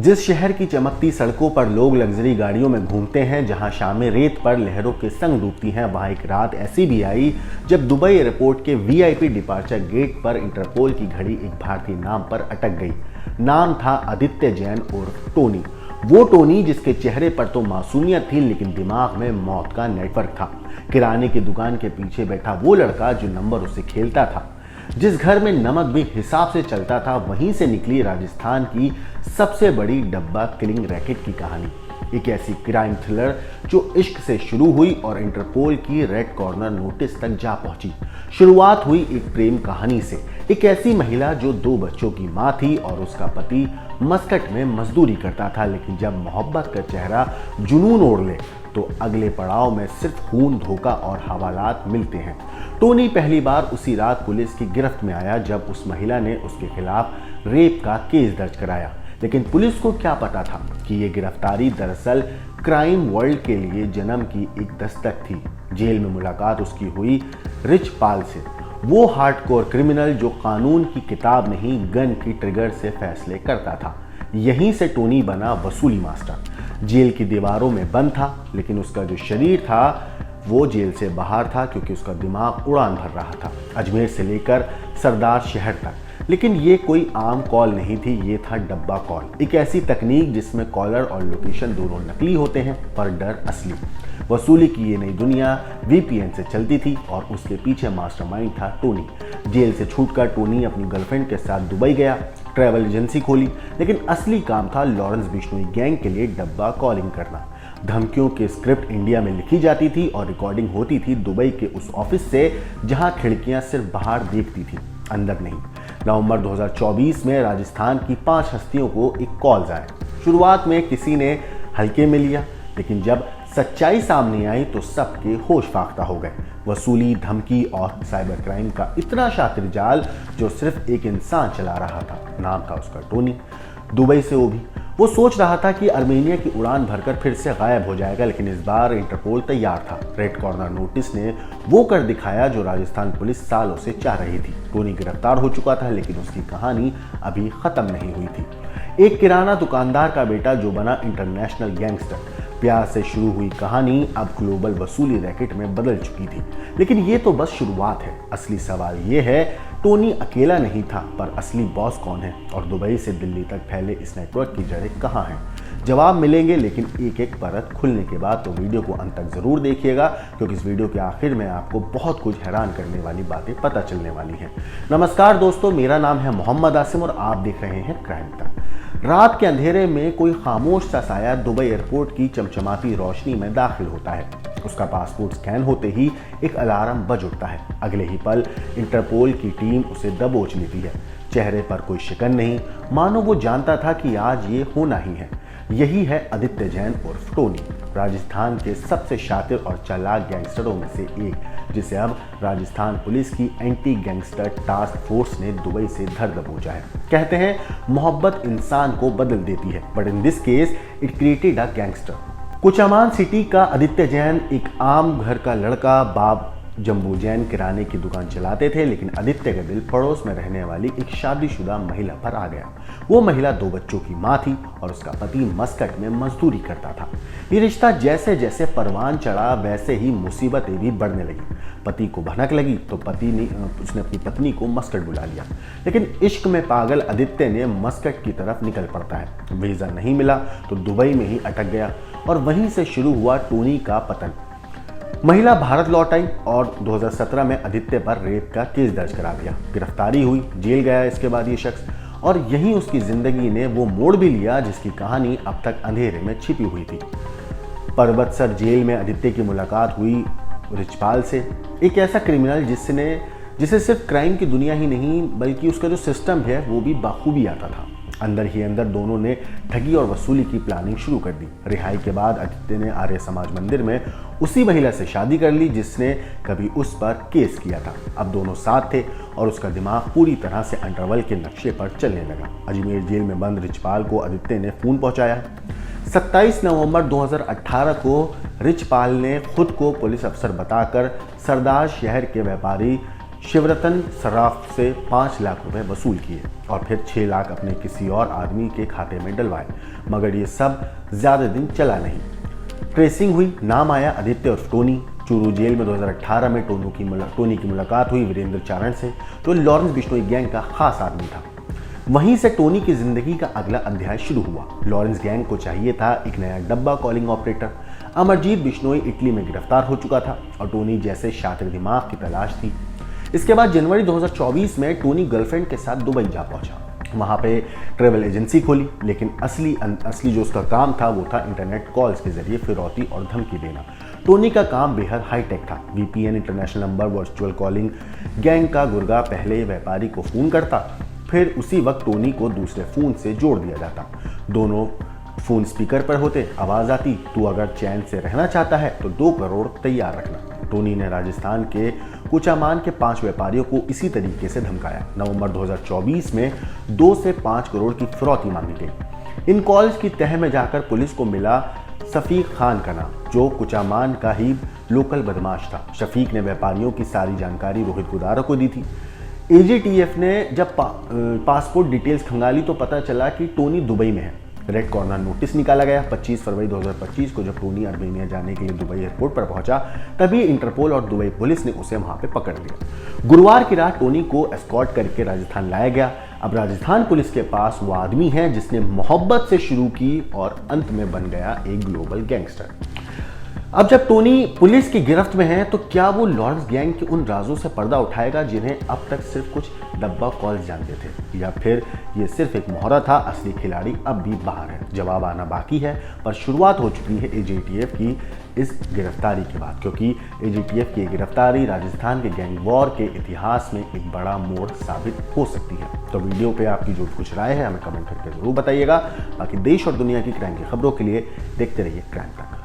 जिस शहर की चमकती सड़कों पर लोग लग्जरी गाड़ियों में घूमते हैं, जहां शामें रेत पर लहरों के संग डूबती हैं, वहां एक रात ऐसी भी आई जब दुबई एयरपोर्ट के वीआईपी डिपार्चर गेट पर इंटरपोल की घड़ी एक भारतीय नाम पर अटक गई। नाम था आदित्य जैन उर्फ टोनी। वो टोनी जिसके चेहरे पर तो मासूमियत थी, लेकिन दिमाग में मौत का नेटवर्क था। किराने की दुकान के पीछे बैठा वो लड़का जो नंबर उसे खेलता था। जिस घर में नमक भी हिसाब से चलता था, वहीं से निकली राजस्थान की सबसे बड़ी डब्बा किलिंग रैकेट की कहानी। एक ऐसी क्राइम थ्रिलर जो इश्क से शुरू हुई और इंटरपोल की रेड कॉर्नर नोटिस तक जा पहुंची। शुरुआत हुई एक प्रेम कहानी से। एक ऐसी महिला जो 2 बच्चों की मां थी और उसका पति मस्कट में मजदूरी करता था, लेकिन जब मोहब्बत का चेहरा जुनून ओढ़ ले तो अगले पड़ाव में सिर्फ खून, धोखा और हवालात मिलते हैं। टोनी पहली बार उसी रात पुलिस की गिरफ्त में आया जब उस महिला ने उसके खिलाफ रेप का केस दर्ज कराया। लेकिन पुलिस को क्या पता था कि ये गिरफ्तारी दरअसल क्राइम वर्ल्ड के लिए जन्म की एक दस्तक थी। जेल में मुलाकात उसकी हुई रिच पाल से, वो हार्डकोर क्रिमिनल जो कानून की किताब नहीं, गन की ट्रिगर से फैसले करता था। यहीं से टोनी बना वसूली मास्टर। जेल की दीवारों में बंद था, लेकिन उसका जो शरीर था वो जेल से बाहर था, क्योंकि उसका दिमाग उड़ान भर रहा था, अजमेर से लेकर सरदार शहर तक। लेकिन ये कोई आम कॉल नहीं थी, ये था डब्बा कॉल। एक ऐसी तकनीक जिसमें कॉलर और लोकेशन दोनों नकली होते हैं, पर डर असली। वसूली की ये नई दुनिया वीपीएन से चलती थी और उसके पीछे मास्टरमाइंड था टोनी। जेल से छूटकर टोनी अपनी गर्लफ्रेंड के साथ दुबई गया, ट्रैवल एजेंसी खोली, लेकिन असली काम था लॉरेंस बिश्नोई गैंग के लिए डब्बा कॉलिंग करना। धमकियों की स्क्रिप्ट इंडिया में लिखी जाती थी और रिकॉर्डिंग होती थी दुबई के उस ऑफिस से जहां खिड़कियां सिर्फ बाहर देखती थी, अंदर नहीं। नवंबर 2024 में राजस्थान की 5 हस्तियों को एक कॉल आया। शुरुआत में किसी ने हल्के में लिया, लेकिन जब सच्चाई सामने आई तो सबके होश फाख्ता हो गए। वसूली, धमकी और साइबर क्राइम का इतना शातिर जाल जो सिर्फ एक इंसान चला रहा था। नाम था उसका टोनी। दुबई से वो सोच रहा था कि आर्मेनिया की उड़ान भरकर फिर से गायब हो जाएगा, लेकिन इस बार इंटरपोल तैयार था। रेड कॉर्नर नोटिस ने वो कर दिखाया जो राजस्थान पुलिस सालों से चाह रही थी। टोनी गिरफ्तार हो चुका था, लेकिन उसकी कहानी अभी खत्म नहीं हुई थी। एक किराना दुकानदार का बेटा जो बना इंटरनेशनल गैंगस्टर। प्यार से शुरू हुई कहानी अब ग्लोबल वसूली रैकेट में बदल चुकी थी। लेकिन ये तो बस शुरुआत है। असली सवाल ये है, टोनी अकेला नहीं था, पर असली बॉस कौन है और दुबई से दिल्ली तक फैले इस नेटवर्क की जड़ें कहाँ हैं? जवाब मिलेंगे, लेकिन एक एक परत खुलने के बाद। तो वीडियो को अंत तक जरूर देखिएगा, क्योंकि इस वीडियो के आखिर में आपको बहुत कुछ हैरान करने वाली बातें पता चलने वाली हैं। नमस्कार दोस्तों, मेरा नाम है मोहम्मद आसिम और आप देख रहे हैं क्राइम तक। रात के अंधेरे में कोई खामोश सा साया दुबई एयरपोर्ट की चमचमाती रोशनी में दाखिल होता है। उसका पासपोर्ट स्कैन होते ही एक अलार्म बज उठता है। अगले ही पल इंटरपोल की टीम उसे दबोच लेती है। चेहरे पर कोई शिकन नहीं, मानो वो जानता था कि आज ये होना ही है। यही है आदित्य जैन उर्फ टोनी, राजस्थान के सबसे शातिर और चालाक गैंगस्टरों में से एक, जिसे अब राजस्थान पुलिस की एंटी गैंगस्टर टास्क फोर्स ने दुबई से धर दबोचा है। कहते हैं मोहब्बत इंसान को बदल देती है, but in this case it created a gangster. Kuchaman city का आदित्य जैन एक आम घर का लड़का। बाप जम्बू जैन किराने की दुकान चलाते थे, लेकिन आदित्य का दिल पड़ोस में रहने वाली एक शादीशुदा महिला पर आ गया। वो महिला 2 बच्चों की मां थी और उसका पति मस्कट में मजदूरी करता था। ये रिश्ता जैसे जैसे परवान चढ़ा, वैसे ही मुसीबतें भी बढ़ने लगी। पति को भनक लगी तो उसने अपनी पत्नी को मस्कट बुला लिया। लेकिन इश्क में पागल आदित्य ने मस्कट की तरफ निकल पड़ता है। वीजा नहीं मिला तो दुबई में ही अटक गया और वहीं से शुरू हुआ टोनी का पतन। महिला भारत लौट आई और 2017 में आदित्य पर रेप का केस दर्ज करा दिया। गिरफ्तारी हुई, जेल गया इसके बाद ये शख्स, और यहीं उसकी जिंदगी ने वो मोड़ भी लिया जिसकी कहानी अब तक अंधेरे में छिपी हुई थी। पर्वतसर जेल में आदित्य की मुलाकात हुई रिचपाल से, एक ऐसा क्रिमिनल जिसे सिर्फ क्राइम की दुनिया ही नहीं बल्कि उसका जो सिस्टम है वो भी बाखूबी आता था। अंदर ही अंदर दोनों ने ठगी और वसूली की प्लानिंग शुरू कर दी। रिहाई के बाद आदित्य ने आर्य समाज मंदिर में उसी महिला से शादी कर ली जिसने कभी उस पर केस किया था। अब दोनों साथ थे और उसका दिमाग पूरी तरह से अंडरवर्ल्ड के नक्शे पर चलने लगा। अजमेर जेल में बंद रिचपाल को आदित्य ने फोन पहुंचाया। 27 नवंबर 2018 को रिचपाल ने खुद को पुलिस अफसर बताकर सरदार शहर के व्यापारी शिवरतन सराफ से 5 लाख रुपए वसूल किए और फिर 6 लाख अपने किसी और आदमी के खाते में डलवाए, मगर ये सब ज़्यादा दिन चला नहीं। ट्रेसिंग हुई, नाम आया आदित्य और टोनी। चूरू जेल में 2018 में टोनी की मुलाकात हुई वीरेंद्र चारण से, जो लॉरेंस बिश्नोई गैंग का खास आदमी था। वहीं से टोनी की जिंदगी का अगला अध्याय शुरू हुआ। लॉरेंस गैंग को चाहिए था एक नया डब्बा calling operator. Amarjeet Bishnoi Italy में गिरफ्तार हो चुका था और टोनी जैसे शातिर दिमाग की तलाश थी। इसके बाद जनवरी 2024 में टोनी गर्लफ्रेंड के साथ दुबई जा पहुंचा। वहां पे ट्रेवल एजेंसी खोली, लेकिन असली जो उसका काम था वो था इंटरनेट कॉल्स के जरिए फिरौती और धमकी देना। टोनी का काम बेहद हाईटेक था। VPN, international number, virtual calling. Gang का गुर्गा पहले व्यापारी को फोन करता, फिर उसी वक्त टोनी को दूसरे फोन से जोड़ दिया जाता। दोनों फोन स्पीकर पर होते, आवाज आती, तू अगर चैन से रहना चाहता है तो 2 करोड़ तैयार रखना। टोनी ने राजस्थान के कुचामान के 5 व्यापारियों को इसी तरीके से धमकाया। नवंबर 2024 में 2 से 5 करोड़ की फिरौती मांगी गई। इन कॉल्स की तह में जाकर पुलिस को मिला शफीक खान का नाम, जो कुचामान का ही लोकल बदमाश था। शफीक ने व्यापारियों की सारी जानकारी रोहित गुदारा को दी थी। AGTF ने जब पासपोर्ट डिटेल्स खंगाली तो पता चला कि टोनी दुबई में है। रेड कॉर्नर नोटिस निकाला गया। 25 फरवरी 2025 को जब टोनी अर्मेनिया जाने के लिए दुबई एयरपोर्ट पर पहुंचा, तभी इंटरपोल और दुबई पुलिस ने उसे वहां पे पकड़ लिया। गुरुवार की रात टोनी को एस्कॉर्ट करके राजस्थान लाया गया। अब राजस्थान पुलिस के पास वो आदमी है जिसने मोहब्बत से शुरू की और अंत में बन गया एक ग्लोबल गैंगस्टर। अब जब टोनी पुलिस की गिरफ्त में है तो क्या वो लॉरेंस गैंग के उन राजों से पर्दा उठाएगा जिन्हें अब तक सिर्फ कुछ डब्बा कॉल्स जानते थे, या फिर ये सिर्फ एक मोहरा था, असली खिलाड़ी अब भी बाहर है? जवाब आना बाकी है, पर शुरुआत हो चुकी है AGTF की इस गिरफ्तारी के बाद, क्योंकि AGTF की गिरफ्तारी राजस्थान के गैंग वॉर के इतिहास में एक बड़ा मोड़ साबित हो सकती है। तो वीडियो पे आपकी जो कुछ राय है हमें कमेंट करके जरूर बताइएगा। बाकी देश और दुनिया की क्राइम की खबरों के लिए देखते रहिए क्राइम तक।